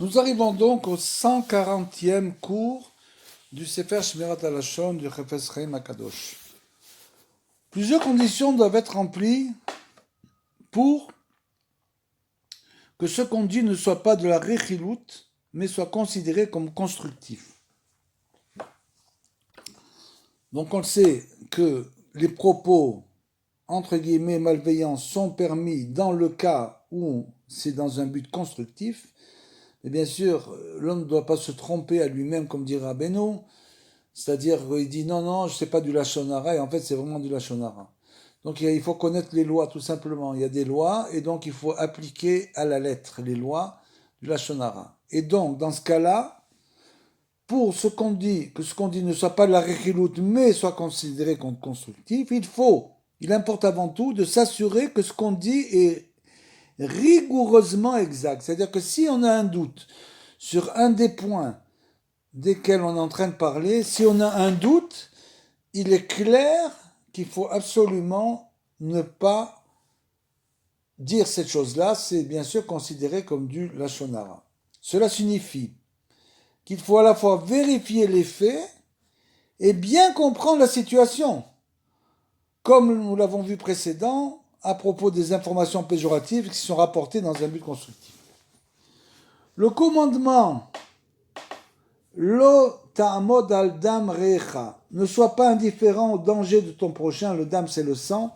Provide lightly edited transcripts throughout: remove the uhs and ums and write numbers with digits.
Nous arrivons donc au 140e cours du Sefer Shmirat HaLashon du Chafetz Chaim HaKadosh. Plusieurs conditions doivent être remplies pour que ce qu'on dit ne soit pas de la rechilut, mais soit considéré comme constructif. Donc on sait que les propos, entre guillemets, malveillants sont permis dans le cas où c'est dans un but constructif. Et bien sûr, l'homme ne doit pas se tromper à lui-même, comme dit Rabbeinu, c'est-à-dire qu'il dit non, je ne sais pas du Lashon Hara, et en fait c'est vraiment du Lashon Hara. Donc il faut connaître les lois, tout simplement. Il y a des lois, et donc il faut appliquer à la lettre les lois du Lashon Hara. Et donc, dans ce cas-là, pour ce qu'on dit, que ce qu'on dit ne soit pas de la rechilut, mais soit considéré comme constructif, il importe avant tout de s'assurer que ce qu'on dit est rigoureusement exact. C'est-à-dire que si on a un doute sur un des points desquels on est en train de parler, si on a un doute, il est clair qu'il faut absolument ne pas dire cette chose-là. C'est bien sûr considéré comme du Lashon Hara. Cela signifie qu'il faut à la fois vérifier les faits et bien comprendre la situation. Comme nous l'avons vu précédent, à propos des informations péjoratives qui sont rapportées dans un but constructif. Le commandement Lo ta'amod al dam recha, ne sois pas indifférent au danger de ton prochain. Le dam, c'est le sang,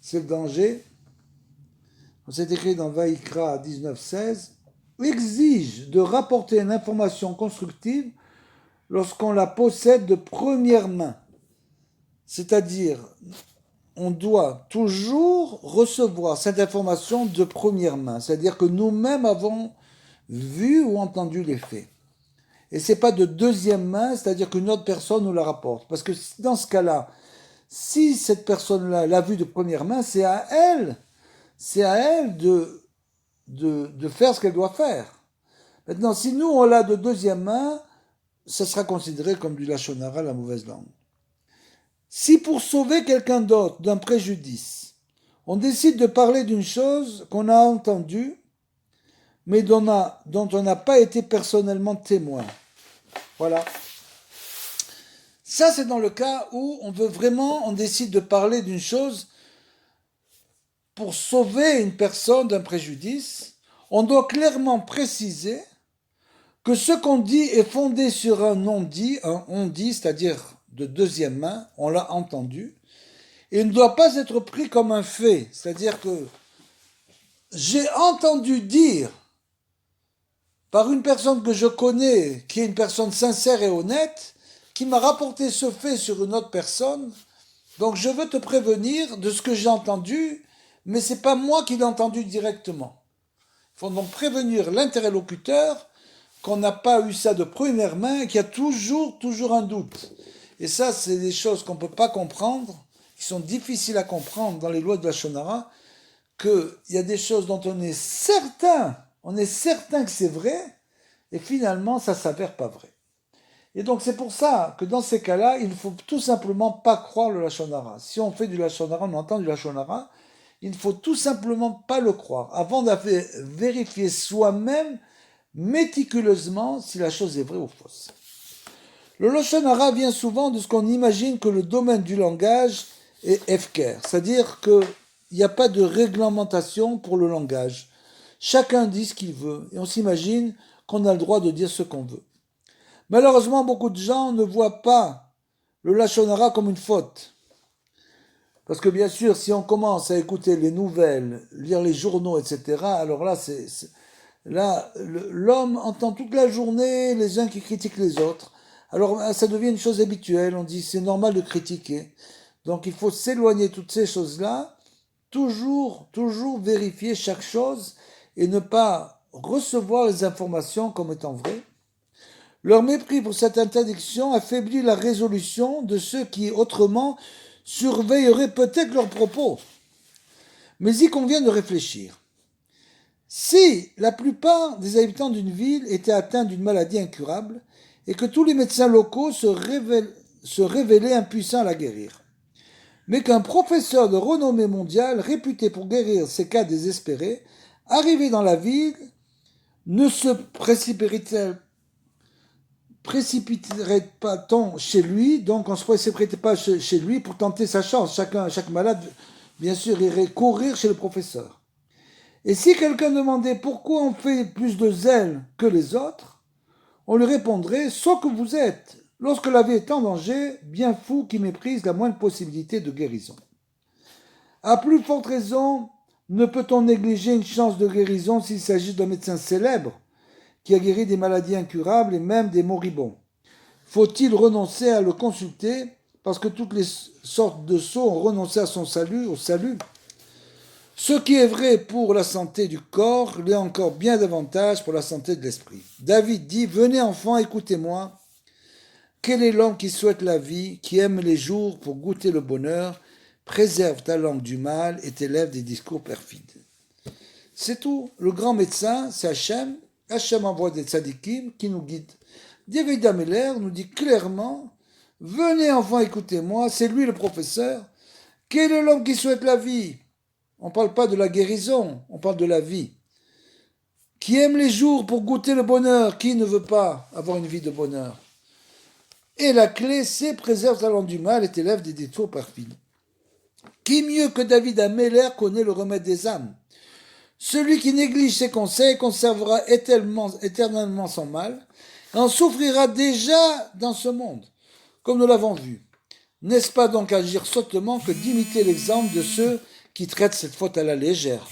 c'est le danger. C'est écrit dans Vaïkra 19:16. Exige de rapporter une information constructive lorsqu'on la possède de première main. C'est-à-dire, on doit toujours recevoir cette information de première main. C'est-à-dire que nous-mêmes avons vu ou entendu les faits. Et c'est pas de deuxième main, c'est-à-dire qu'une autre personne nous la rapporte. Parce que dans ce cas-là, si cette personne-là l'a vu de première main, c'est à elle de faire ce qu'elle doit faire. Maintenant, si nous on l'a de deuxième main, ça sera considéré comme du Lashon Hara, la mauvaise langue. Si pour sauver quelqu'un d'autre d'un préjudice, on décide de parler d'une chose qu'on a entendue, mais dont on n'a pas été personnellement témoin. Voilà. Ça, c'est dans le cas où on décide de parler d'une chose pour sauver une personne d'un préjudice. On doit clairement préciser que ce qu'on dit est fondé sur un non-dit, un on-dit, c'est-à-dire de deuxième main, on l'a entendu, et il ne doit pas être pris comme un fait, c'est-à-dire que j'ai entendu dire par une personne que je connais, qui est une personne sincère et honnête, qui m'a rapporté ce fait sur une autre personne, donc je veux te prévenir de ce que j'ai entendu, mais c'est pas moi qui l'ai entendu directement. Il faut donc prévenir l'interlocuteur qu'on n'a pas eu ça de première main et qu'il y a toujours un doute. Et ça, c'est des choses qu'on ne peut pas comprendre, qui sont difficiles à comprendre dans les lois de la Lashon Hara, qu'il y a des choses dont on est certain que c'est vrai, et finalement, ça s'avère pas vrai. Et donc, c'est pour ça que dans ces cas-là, il ne faut tout simplement pas croire le Lashon Hara. Si on fait du Lashon Hara, on entend du Lashon Hara, il ne faut tout simplement pas le croire, avant de vérifier soi-même méticuleusement si la chose est vraie ou fausse. Le Lashon Hara vient souvent de ce qu'on imagine que le domaine du langage est hefker, c'est-à-dire qu'il n'y a pas de réglementation pour le langage. Chacun dit ce qu'il veut, et on s'imagine qu'on a le droit de dire ce qu'on veut. Malheureusement, beaucoup de gens ne voient pas le Lashon Hara comme une faute. Parce que bien sûr, si on commence à écouter les nouvelles, lire les journaux, etc., alors là, l'homme entend toute la journée les uns qui critiquent les autres. Alors ça devient une chose habituelle, on dit c'est normal de critiquer. Donc il faut s'éloigner de toutes ces choses-là, toujours vérifier chaque chose et ne pas recevoir les informations comme étant vraies. Leur mépris pour cette interdiction affaiblit la résolution de ceux qui, autrement, surveilleraient peut-être leurs propos. Mais il convient de réfléchir. Si la plupart des habitants d'une ville étaient atteints d'une maladie incurable et que tous les médecins locaux se révélaient impuissants à la guérir, mais qu'un professeur de renommée mondiale, réputé pour guérir ces cas désespérés, arrivait dans la ville Ne se précipiterait pas-on chez lui, donc on ne se précipiterait pas chez lui pour tenter sa chance. Chaque malade, bien sûr, irait courir chez le professeur. Et si quelqu'un demandait pourquoi on fait plus de zèle que les autres, on lui répondrait ce que vous êtes, lorsque la vie est en danger, bien fou qui méprise la moindre possibilité de guérison. À plus forte raison, ne peut-on négliger une chance de guérison s'il s'agit d'un médecin célèbre qui a guéri des maladies incurables et même des moribonds. Faut-il renoncer à le consulter parce que toutes les sortes de sots ont renoncé à son salut, au salut? Ce qui est vrai pour la santé du corps l'est encore bien davantage pour la santé de l'esprit. David dit, venez enfants, écoutez-moi. Quel est l'homme qui souhaite la vie, qui aime les jours pour goûter le bonheur, préserve ta langue du mal et t'élève des discours perfides. C'est tout. Le grand médecin, c'est Hachem. Hachem envoie des tzadikim qui nous guident. David Ameller nous dit clairement, venez enfants, écoutez-moi, c'est lui le professeur. Quel est l'homme qui souhaite la vie? On ne parle pas de la guérison, on parle de la vie. Qui aime les jours pour goûter le bonheur, qui ne veut pas avoir une vie de bonheur? Et la clé, c'est préserve ta langue du mal et t'élève des détours perfides. Qui mieux que David Ameller connaît le remède des âmes? Celui qui néglige ses conseils conservera éternellement son mal et en souffrira déjà dans ce monde, comme nous l'avons vu. N'est-ce pas donc agir sottement que d'imiter l'exemple de ceux qui traitent cette faute à la légère?